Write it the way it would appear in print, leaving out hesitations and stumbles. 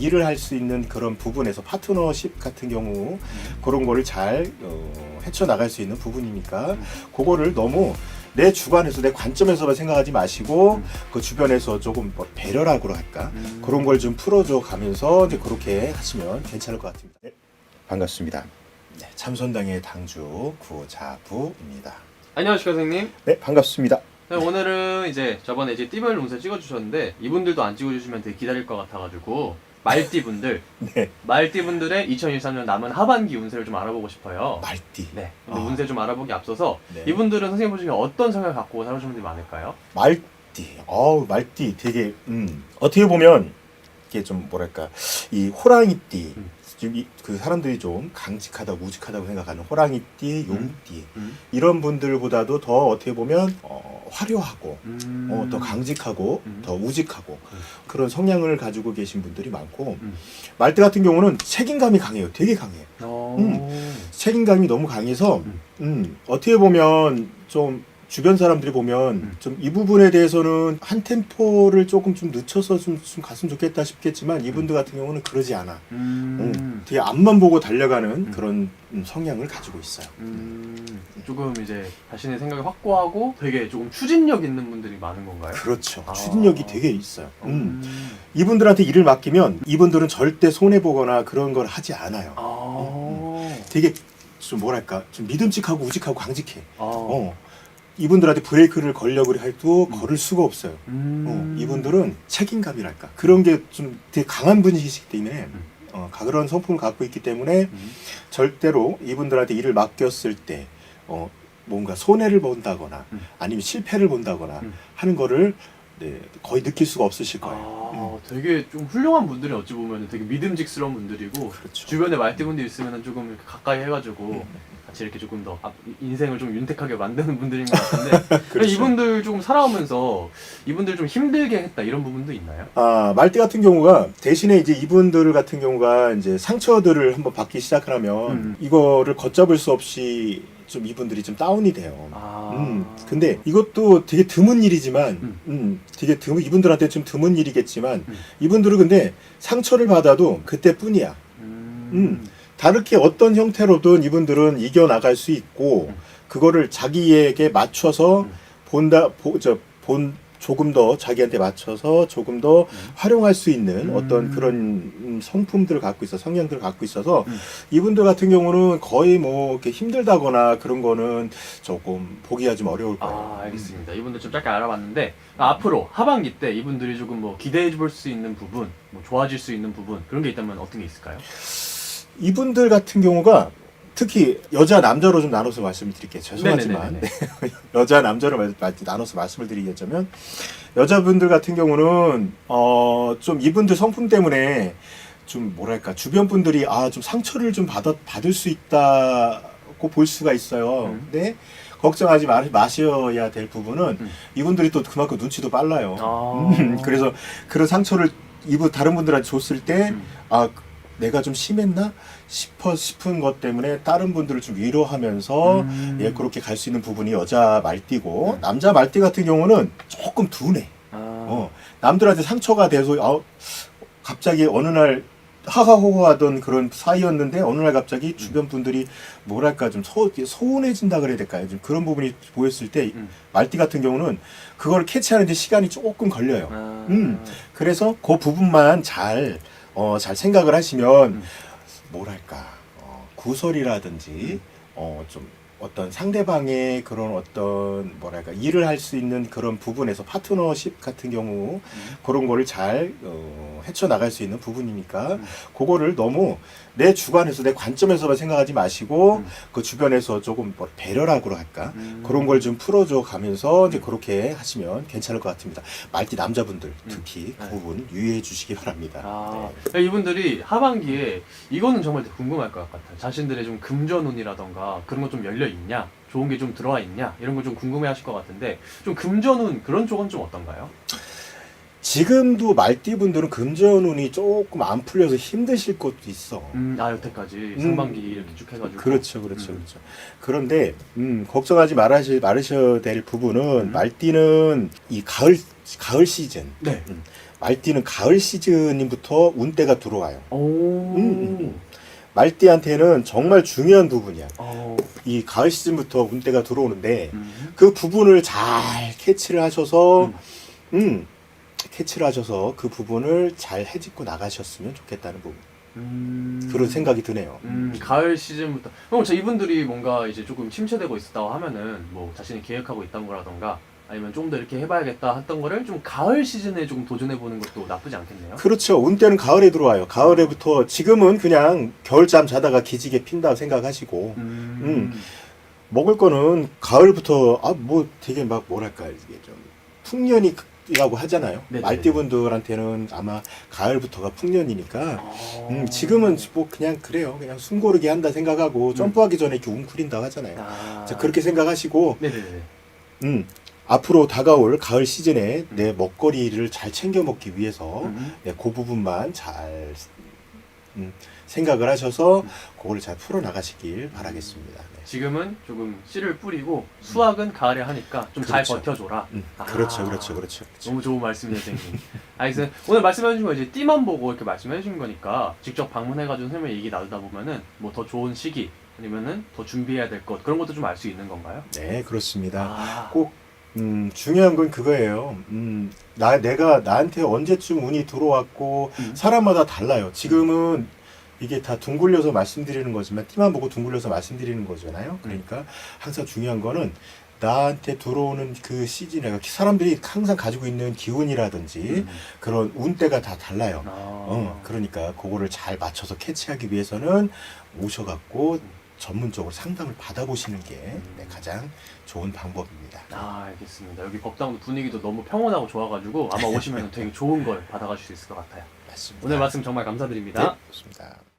일을 할 수 있는 그런 부분에서 파트너십 같은 경우 그런 거를 잘 헤쳐나갈 수 있는 부분이니까 그거를 너무 내 주관에서 내 관점에서만 생각하지 마시고 그 주변에서 조금 뭐 배려라고 할까 그런 걸 좀 풀어줘 가면서 이제 그렇게 하시면 괜찮을 것 같습니다. 네, 반갑습니다. 네, 참선당의 당주 구자부입니다. 안녕하십니까 선생님. 네, 반갑습니다. 네, 오늘은 이제 저번에 이제 띠별 운세 찍어주셨는데 이분들도 안 찍어주시면 되게 기다릴 것 같아가지고 말띠분들 네, 말띠분들의 2023년 남은 하반기 운세를 좀 알아보고 싶어요. 말띠. 네. 근데 운세 좀 알아보기 앞서서 네. 이분들은 선생님 보시기에 어떤 성향을 갖고 살아오신 분들이 많을까요? 말띠. 말띠 되게 어떻게 보면 이게 좀 뭐랄까 이 호랑이띠 지금 그 사람들이 좀 강직하다고 우직하다고 생각하는 호랑이띠, 용띠 이런 분들보다도 더 어떻게 보면 화려하고 더 강직하고 더 우직하고 그런 성향을 가지고 계신 분들이 많고 말띠 같은 경우는 책임감이 강해요. 되게 강해요. 책임감이 너무 강해서 어떻게 보면 좀 주변 사람들이 보면 좀 이 부분에 대해서는 한 템포를 조금 좀 늦춰서 좀 갔으면 좋겠다 싶겠지만 이분들 같은 경우는 그러지 않아. 되게 앞만 보고 달려가는 그런 성향을 가지고 있어요. 조금 이제 자신의 생각을 확고하고 되게 조금 추진력 있는 분들이 많은 건가요? 그렇죠. 추진력이 되게 있어요. 이분들한테 일을 맡기면 이분들은 절대 손해보거나 그런 걸 하지 않아요. 되게 좀 뭐랄까 좀 믿음직하고 우직하고 강직해. 이분들한테 브레이크를 걸려고 해도 걸을 수가 없어요. 이분들은 책임감이랄까 그런 게 좀 되게 강한 분이시기 때문에 그런 성품을 갖고 있기 때문에 절대로 이분들한테 일을 맡겼을 때 뭔가 손해를 본다거나 아니면 실패를 본다거나 하는 거를 거의 느낄 수가 없으실 거예요. 되게 좀 훌륭한 분들이 어찌 보면 되게 믿음직스러운 분들이고 그렇죠. 주변에 말띠분들이 있으면 조금 이렇게 가까이 해가지고 같이 이렇게 조금 더 인생을 좀 윤택하게 만드는 분들인 것 같은데 그렇죠. 이분들 조금 살아오면서 이분들 좀 힘들게 했다 이런 부분도 있나요? 말띠 같은 경우가 대신에 이제 이분들 같은 경우가 이제 상처들을 한번 받기 시작하면 이거를 걷잡을 수 없이 좀 이분들이 좀 다운이 돼요. 근데 이것도 되게 드문 일이지만, 이분들한테 좀 드문 일이겠지만, 이분들은 근데 상처를 받아도 그때뿐이야. 다르게 어떤 형태로든 이분들은 이겨나갈 수 있고, 그거를 자기에게 맞춰서 조금 더 자기한테 맞춰서 조금 더 활용할 수 있는 어떤 그런 성품들을 갖고 있어 성향들을 갖고 있어서 이분들 같은 경우는 거의 뭐 이렇게 힘들다거나 그런 거는 조금 보기가 좀 어려울 거예요. 알겠습니다. 이분들 좀 짧게 알아봤는데 앞으로 하반기 때 이분들이 조금 뭐 기대해 볼 수 있는 부분, 뭐 좋아질 수 있는 부분 그런 게 있다면 어떤 게 있을까요? 이분들 같은 경우가 특히 여자 남자로 좀 나눠서 말씀을 드릴게요. 죄송하지만 여자 남자로 나눠서 말씀을 드리겠자면 여자분들 같은 경우는 좀 이분들 성품 때문에 좀 뭐랄까 주변 분들이 좀 상처를 좀 받을 수 있다고 볼 수가 있어요. 근데 걱정하지 마셔야 될 부분은 이분들이 또 그만큼 눈치도 빨라요. 그래서 그런 상처를 다른 분들한테 줬을 때 내가 좀 심했나 싶은 것 때문에 다른 분들을 좀 위로하면서 그렇게 갈 수 있는 부분이 여자 말띠고 남자 말띠 같은 경우는 조금 둔해. 남들한테 상처가 돼서 갑자기 어느 날 하하호호하던 그런 사이였는데 어느 날 갑자기 주변 분들이 뭐랄까 좀 소원해진다 그래야 될까요? 좀 그런 부분이 보였을 때 말띠 같은 경우는 그걸 캐치하는데 시간이 조금 걸려요. 그래서 그 부분만 잘 생각을 하시면 뭐랄까 구설이라든지 좀 어떤 상대방의 그런 어떤 뭐랄까 일을 할 수 있는 그런 부분에서 파트너십 같은 경우 그런 거를 잘 헤쳐나갈 수 있는 부분이니까 그거를 너무 내 주관에서 내 관점에서만 생각하지 마시고 그 주변에서 조금 뭐 배려라고 할까 그런 걸 좀 풀어줘 가면서 이제 그렇게 하시면 괜찮을 것 같습니다. 말띠 남자분들 특히 그 부분 유의해 주시기 바랍니다. 이분들이 하반기에 이거는 정말 궁금할 것 같아요. 자신들의 좀 금전운이라던가 그런 거 좀 열려 있냐, 좋은 게 좀 들어와 있냐 이런 거 좀 궁금해하실 것 같은데 좀 금전운 그런 쪽은 좀 어떤가요? 지금도 말띠분들은 금전운이 조금 안 풀려서 힘드실 것도 있어. 여태까지 상반기 이렇게 쭉 해가지고. 그렇죠. 그런데 걱정하지 말으셔야 될 부분은 말띠는 이 가을 시즌. 말띠는 가을 시즌부터 운대가 들어와요. 오. 말띠한테는 정말 중요한 부분이야. 어. 이 가을 시즌부터 운대가 들어오는데 음. 그 부분을 잘 캐치를 하셔서 캐치를 하셔서 그 부분을 잘 해집고 나가셨으면 좋겠다는 부분. 그런 생각이 드네요. 가을 시즌부터. 그럼 이분들이 뭔가 이제 조금 침체되고 있었다고 하면은 뭐 자신이 계획하고 있던 거라던가 아니면 좀 더 이렇게 해봐야겠다 했던 거를 좀 가을 시즌에 조금 도전해보는 것도 나쁘지 않겠네요. 그렇죠. 운때는 가을에 들어와요. 가을에부터 지금은 그냥 겨울잠 자다가 기지개 핀다 생각하시고 먹을 거는 가을부터 뭐 되게 막 뭐랄까 이게 좀 풍년이라고 하잖아요. 네네. 말띠분들한테는 아마 가을부터가 풍년이니까 지금은 뭐 그냥 그래요. 그냥 숨고르기 한다 생각하고 점프하기 전에 이렇게 웅크린다 하잖아요. 자, 그렇게 생각하시고 네네네. 앞으로 다가올 가을 시즌에 내 먹거리를 잘 챙겨 먹기 위해서 그 부분만 잘 생각을 하셔서 그거를 잘 풀어 나가시길 바라겠습니다. 네. 지금은 조금 씨를 뿌리고 수확은 가을에 하니까 좀 잘 그렇죠. 버텨줘라. 그렇죠. 너무 좋은 말씀이에요, 선생님. 알겠어요. 오늘 말씀해주신 거 이제 띠만 보고 이렇게 말씀해주신 거니까 직접 방문해가지고 선생님 얘기 나누다 보면은 뭐 더 좋은 시기 아니면은 더 준비해야 될 것 그런 것도 좀 알 수 있는 건가요? 네, 그렇습니다. 꼭 꼭 중요한 건 그거예요. 내가 나한테 언제쯤 운이 들어왔고 사람마다 달라요. 지금은 이게 다 둥글려서 말씀드리는 거지만 띠만 보고 둥글려서 말씀드리는 거잖아요. 그러니까 항상 중요한 거는 나한테 들어오는 그 시즌에 사람들이 항상 가지고 있는 기운이라든지 그런 운대가 다 달라요. 그러니까 그거를 잘 맞춰서 캐치하기 위해서는 오셔갖고 전문적으로 상담을 받아보시는 게 가장 좋은 방법입니다. 알겠습니다. 여기 법당도 분위기도 너무 평온하고 좋아가지고 아마 오시면 되게 좋은 걸 받아가실 수 있을 것 같아요. 맞습니다. 오늘 말씀 정말 감사드립니다. 네, 좋습니다.